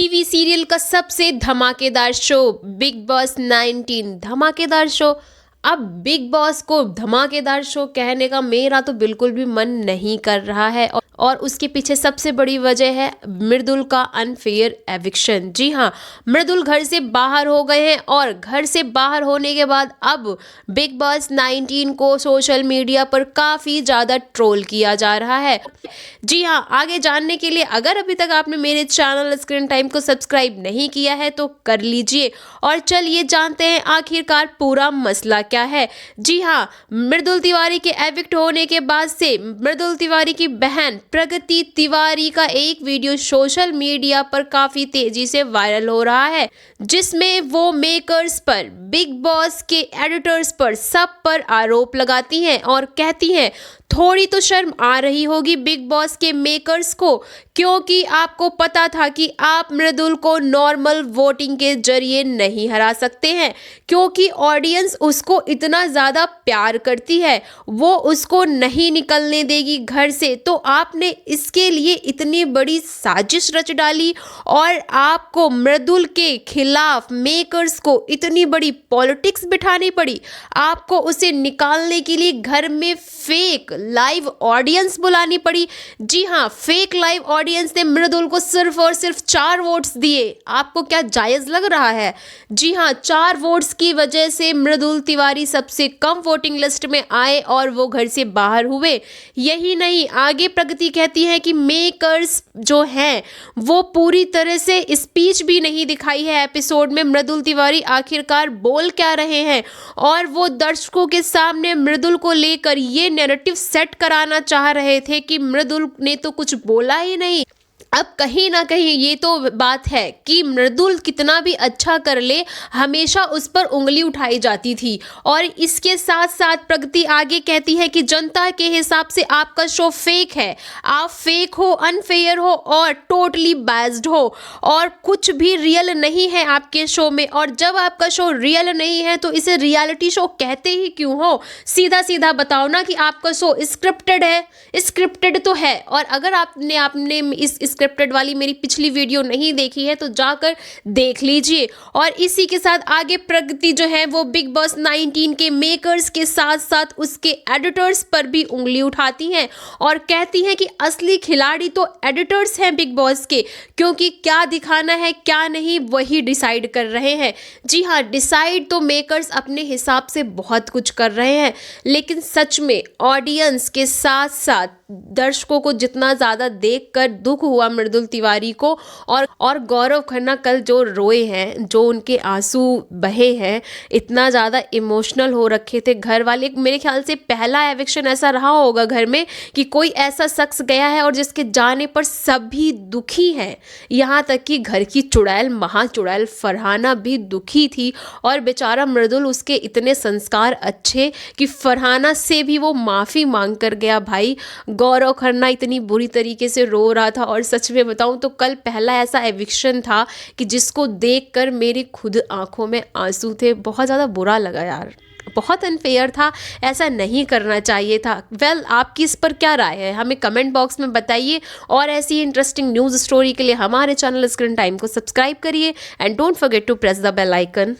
TV serial का सबसे धमाकेदार शो बिग बॉस 19 धमाकेदार शो। अब बिग बॉस को धमाकेदार शो कहने का मेरा तो बिल्कुल भी मन नहीं कर रहा है और उसके पीछे सबसे बड़ी वजह है मृदुल का अनफेयर एविक्शन। जी हाँ, मृदुल घर से बाहर हो गए हैं और घर से बाहर होने के बाद अब बिग बॉस 19 को सोशल मीडिया पर काफ़ी ज़्यादा ट्रोल किया जा रहा है। जी हाँ, आगे जानने के लिए अगर अभी तक आपने मेरे चैनल स्क्रीन टाइम को सब्सक्राइब नहीं किया है तो कर लीजिए और चलिए जानते हैं आखिरकार पूरा मसला क्या है। जी हाँ, मृदुल तिवारी के एविक्ट होने के बाद से मृदुल तिवारी की बहन प्रगति तिवारी का एक वीडियो सोशल मीडिया पर काफी तेजी से वायरल हो रहा है, जिसमें वो मेकर्स पर, बिग बॉस के एडिटर्स पर, सब पर आरोप लगाती हैं और कहती हैं थोड़ी तो शर्म आ रही होगी बिग बॉस के मेकर्स को, क्योंकि आपको पता था कि आप मृदुल को नॉर्मल वोटिंग के जरिए नहीं हरा सकते हैं, क्योंकि ऑडियंस उसको इतना ज़्यादा प्यार करती है, वो उसको नहीं निकलने देगी घर से। तो आपने इसके लिए इतनी बड़ी साजिश रच डाली और आपको मृदुल के खिलाफ मेकर्स को इतनी बड़ी पॉलिटिक्स बिठानी पड़ी। आपको उसे निकालने के लिए घर में फेक लाइव ऑडियंस बुलानी पड़ी। जी हाँ, फेक लाइव ऑडियंस ने मृदुल को सिर्फ और सिर्फ 4 वोट्स दिए। आपको क्या जायज़ लग रहा है? जी हाँ, 4 वोट्स की वजह से मृदुल तिवारी सबसे कम वोटिंग लिस्ट में आए और वो घर से बाहर हुए। यही नहीं, आगे प्रगति कहती है कि मेकर्स जो हैं वो पूरी तरह से स्पीच भी नहीं दिखाई है एपिसोड में मृदुल तिवारी आखिरकार बोल क्या रहे हैं, और वो दर्शकों के सामने मृदुल को लेकर ये नैरेटिव सेट कराना चाह रहे थे कि मृदुल ने तो कुछ बोला ही नहीं। अब कहीं ना कहीं ये तो बात है कि मृदुल कितना भी अच्छा कर ले हमेशा उस पर उंगली उठाई जाती थी। और इसके साथ साथ प्रगति आगे कहती है कि जनता के हिसाब से आपका शो फेक है, आप फेक हो, अनफेयर हो और टोटली बायस्ड हो और कुछ भी रियल नहीं है आपके शो में। और जब आपका शो रियल नहीं है तो इसे रियलिटी शो कहते ही क्यों हो? सीधा सीधा बताओ ना कि आपका शो स्क्रिप्टेड है। स्क्रिप्टेड तो है, और अगर आपने इस स्क्रिप्टेड वाली मेरी पिछली वीडियो नहीं देखी है तो जाकर देख लीजिए। और इसी के साथ आगे प्रगति जो है वो बिग बॉस 19 के मेकर्स के साथ साथ उसके एडिटर्स पर भी उंगली उठाती हैं और कहती हैं कि असली खिलाड़ी तो एडिटर्स हैं बिग बॉस के, क्योंकि क्या दिखाना है क्या नहीं वही डिसाइड कर रहे हैं। जी हाँ, डिसाइड तो मेकर्स अपने हिसाब से बहुत कुछ कर रहे हैं, लेकिन सच में ऑडियंस के साथ साथ दर्शकों को जितना ज़्यादा देखकर दुख हुआ मृदुल तिवारी को, और गौरव खन्ना कल जो रोए हैं, जो उनके आंसू बहे हैं, इतना ज़्यादा इमोशनल हो रखे थे घर वाले। मेरे ख्याल से पहला एविक्शन ऐसा रहा होगा घर में कि कोई ऐसा शख्स गया है और जिसके जाने पर सभी दुखी हैं, यहाँ तक कि घर की चुड़ैल, महा चुड़ैल फरहाना भी दुखी थी। और बेचारा मृदुल, उसके इतने संस्कार अच्छे कि फरहाना से भी वो माफ़ी मांग कर गया। भाई, गौरव खन्ना इतनी बुरी तरीके से रो रहा था। और सच में बताऊं तो कल पहला ऐसा एविक्शन था कि जिसको देखकर मेरी खुद आंखों में आंसू थे। बहुत ज़्यादा बुरा लगा यार, बहुत अनफेयर था, ऐसा नहीं करना चाहिए था। वेल, आपकी इस पर क्या राय है हमें कमेंट बॉक्स में बताइए। और ऐसी इंटरेस्टिंग न्यूज़ स्टोरी के लिए हमारे चैनल स्क्रीन टाइम को सब्सक्राइब करिए and don't forget to press the bell icon.